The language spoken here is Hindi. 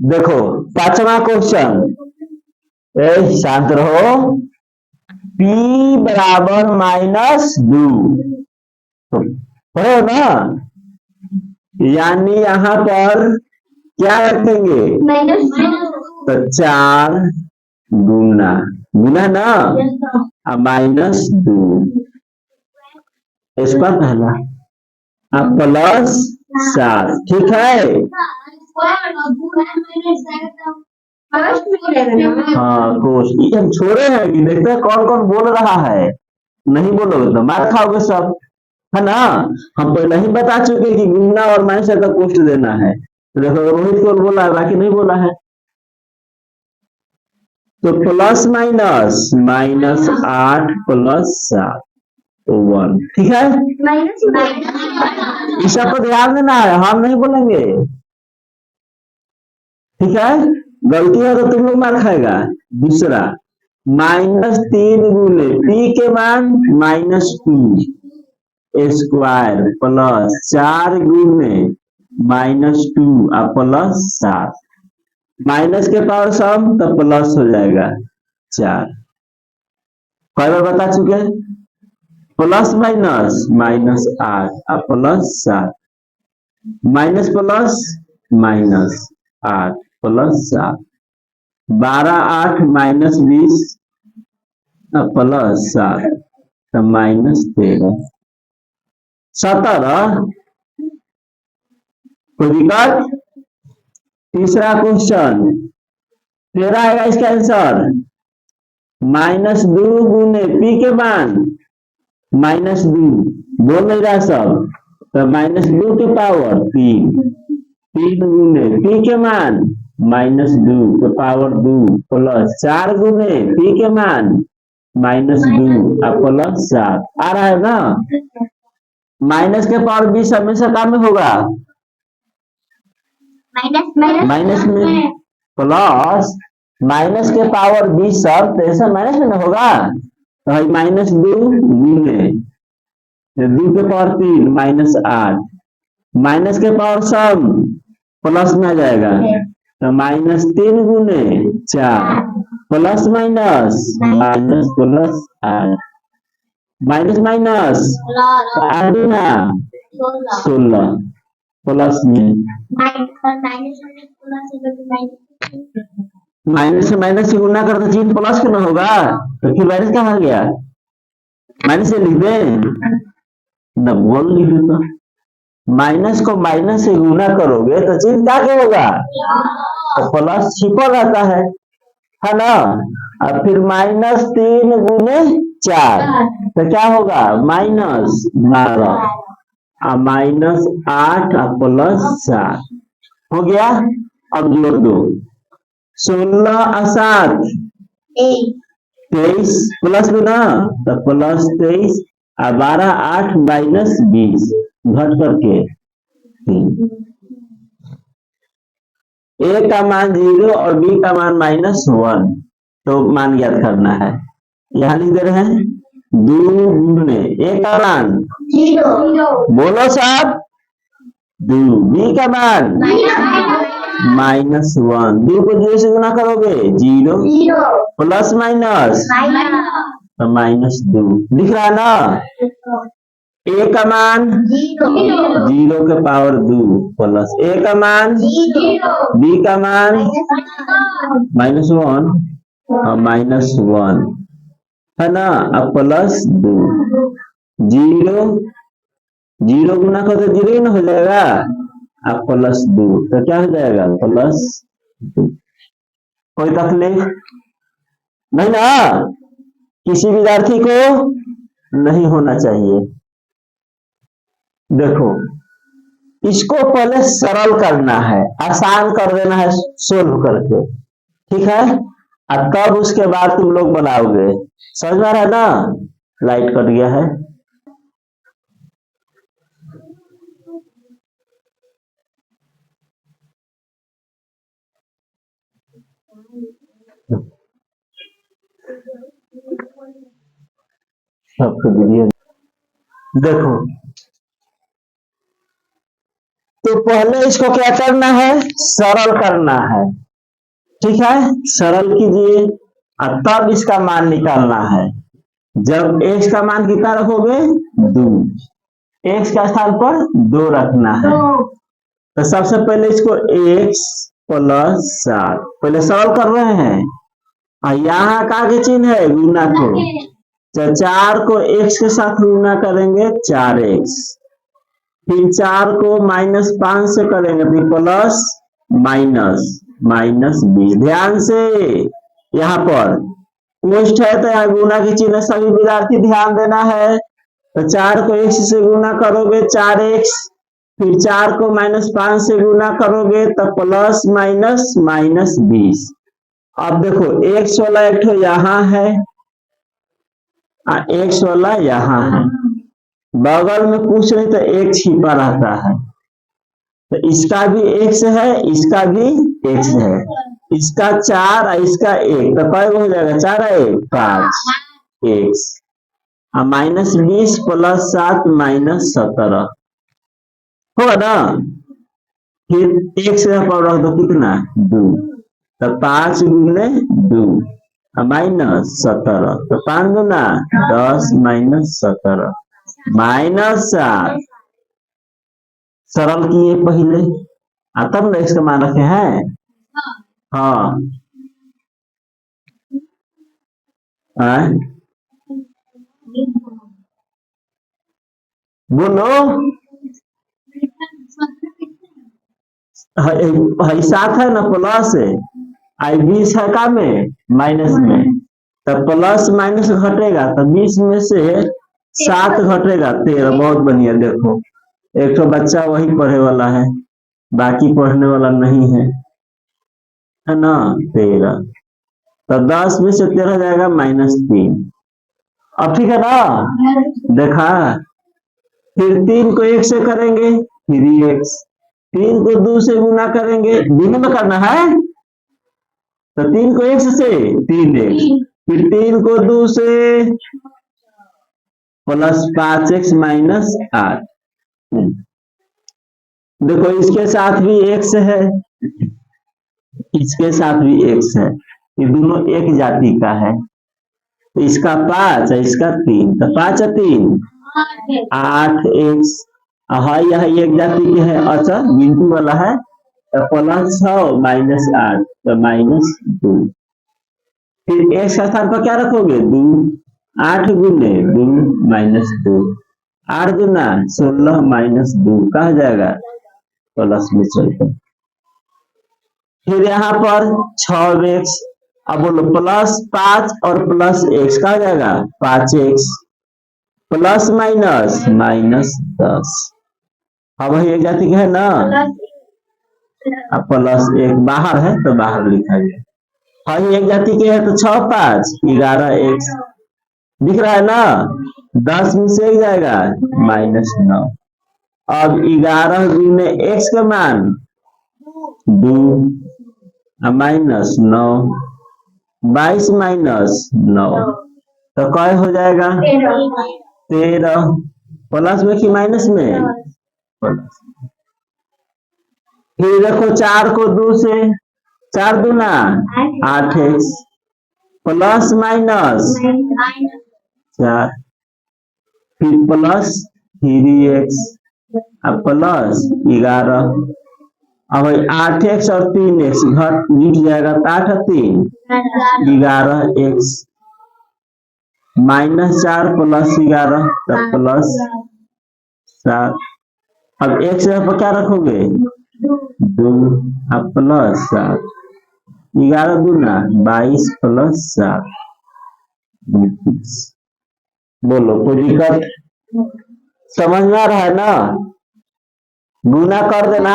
देखो पांचवा क्वेश्चन, शांत रहो। P बराबर -2 तो पढ़ो ना, यानी यहाँ पर क्या रखेंगे? तो 4 गुना गुना ना, -2 इस पर पहला, अब +7, ठीक है। हाँ कोश ये हम छोड़े हैं कि देखते हैं कौन कौन बोल रहा है। नहीं बोलोगे तो मार खाओगे सब, है ना। हम पहले ही बता चुके कि गुना और माइनस का कोष्ट देना है। तो देखो रोहित को बोला है, बाकी नहीं बोला है। तो प्लस माइनस -8 + 7 तो 1, ठीक है। इस सब पर ध्यान देना है, हम नहीं बोलेंगे, ठीक है। गलती है तो तुम लोग मार खाएगा। दूसरा -3 गुने पी के मान -2 स्क्वायर प्लस 4 गुने -2 प्लस 7, माइनस के पावर सम तो प्लस हो जाएगा 4। कई बार बता चुके, plus minus -8 plus 7, minus plus -8 plus 7, 12 8 -20 plus 7 तो -13, 17। कोई दिक्कत? तीसरा क्वेश्चन 13 आएगा इसका आंसर, -2 गुने पी के मान -2 बोल नहीं रहा सब, तो -2 के पावर 3, 3 गुने पी के मान -2 के पावर 2 प्लस 4 गुने पी के मान -2 प्लस 7 आ रहा है ना। माइनस के पावर 20 हमेशा काम में होगा, माइनस में प्लस, माइनस के पावर 20 सब तो ऐसा माइनस में ना होगा, तो -2 गुने 2 के पावर 3 -8, माइनस के पावर सम प्लस में आ जाएगा, तो -3 गुने 4 plus minus plus 8 minus minus 8 गुना 16 प्लस में माइनस से माइनस से गुना कर तो चिन्ह प्लस क्यों ना होगा, तो फिर माइनस कहाँ गया, माइनस से लिख दे न, बोल लिख दे। माइनस को माइनस से गुना करोगे तो चिन्ह क्या क्या होगा, तो प्लस छिपा रहता है ना। और फिर -3 गुने 4 तो क्या होगा, -12 -8 प्लस 7 हो गया। अब जोड़ दो, 16 और 7 23 प्लस दो ना, तो प्लस 23 और 12 8 -20 घट करके 3। ए का मान 0 और बी का मान -1, तो मान ज्ञात करना है। यहाँ लिख दे रहे हैं 2 गुने ए का मान 0 बोलो साहब, 2 बी का मान -1, 2 को 0 से गुना करोगे 0 प्लस माइनस तो -2 लिख रहा है ना। ए का मान 0 के पावर 2 प्लस ए का मान बी का मान -1 और -1 है ना, अब प्लस 2 0 0 गुना कर तो 0 ही ना हो जाएगा, अब प्लस 2 तो क्या हो जाएगा +2। कोई तकलीफ नहीं ना, किसी विद्यार्थी को नहीं होना चाहिए। देखो इसको पहले सरल करना है, आसान कर देना है सोल्व करके, ठीक है। और तब उसके बाद तुम लोग बनाओगे, समझ में आ रहा है ना। लाइट कट गया है, सबको वीडियो देखो। तो पहले इसको क्या करना है, सरल करना है। ठीक है, सरल कीजिए और तब इसका मान निकालना है। जब x का मान कितना रखोगे, 2, x का स्थान पर 2 रखना है। तो सबसे पहले इसको x प्लस 7 पहले सरल कर रहे हैं और यहाँ का के चिन्ह है गुना को, तो 4 को x के साथ गुना करेंगे 4x, फिर 4 को -5 से करेंगे तो प्लस माइनस 20। ध्यान से यहाँ पर पोस्ट है तो यहाँ गुना के चिन्ह सभी विद्यार्थी ध्यान देना है। तो 4 को x से गुना करोगे 4x, फिर 4 को -5 से गुना करोगे तो प्लस माइनस 20। अब देखो x वाला एक तो यहाँ है और x वाला यहाँ है, बगल में कुछ नहीं तो एक छिपा रहता है। तो इसका भी x है, इसका भी x है, इसका 4 और इसका 1, तो कई हो जाएगा 4 और 1 5x और -20 प्लस 7 -17 होगा ना। फिर x पर रख दो कितना 2, तो 5 गुने 2 -17, तो 5 गुना 10 -17 -7। सरल किए पहले तब न x का मान रखे हैं। हाँ बोलो, साथ है ना प्लस है, आई 20 है का में माइनस में, तो प्लस माइनस घटेगा तो 20 में से 7 घटेगा 13। बहुत बढ़िया, देखो एक तो बच्चा वही पढ़े वाला है, बाकी पढ़ने वाला नहीं है ना। 13 तो 10 में से 13 जाएगा -3। अब ठीक है ना, देखा। फिर 3 को 1 से करेंगे 3x, 3 को 2 से गुना करेंगे, दोनों में करना है तो 3 को 1 से 3x, फिर 3 को 2 से प्लस 5x -8। देखो इसके साथ भी x है, इसके साथ भी x है, ये दोनों एक जाति का है। तो इसका 5 है, इसका 3, तो 5 और 3 8x, यह एक जाति के है। अच्छा गिनती वाला है तो प्लस 6 -8 तो -2। फिर x का स्थान पर क्या रखोगे 2, 8 गुने 2 -2, 8 गुना 16 -2 कहा जाएगा प्लस में चलते। फिर यहाँ पर 6x, अब बोलो प्लस 5 और प्लस x कहा जाएगा 5x, प्लस माइनस 10। अब वही एक जाति का है ना, अब प्लस 1 बाहर है तो बाहर लिखा गया। हाँ एक जाति के है तो 6 5 11x दिख रहा है ना, 10 में से 1 जाएगा -9। अब 11 गुने x का मान 2 -9, 22 -9 तो क्या हो जाएगा 13। प्लस में कि माइनस में, प्लस। फिर देखो 4 को 2 से, 4 दूना 8x, प्लस माइनस 4, फिर प्लस 3x अब प्लस 11। अब 8x और 3x घट जाएगा तो 8 और 3 11x, -4 प्लस 11 तो प्लस 7। अब x पर क्या रखोगे 2 अब प्लस 7, 11 दूना 22 प्लस 7 29। बोलो कोई दिक्कत समझ में आ रहा है ना, गुना कर देना।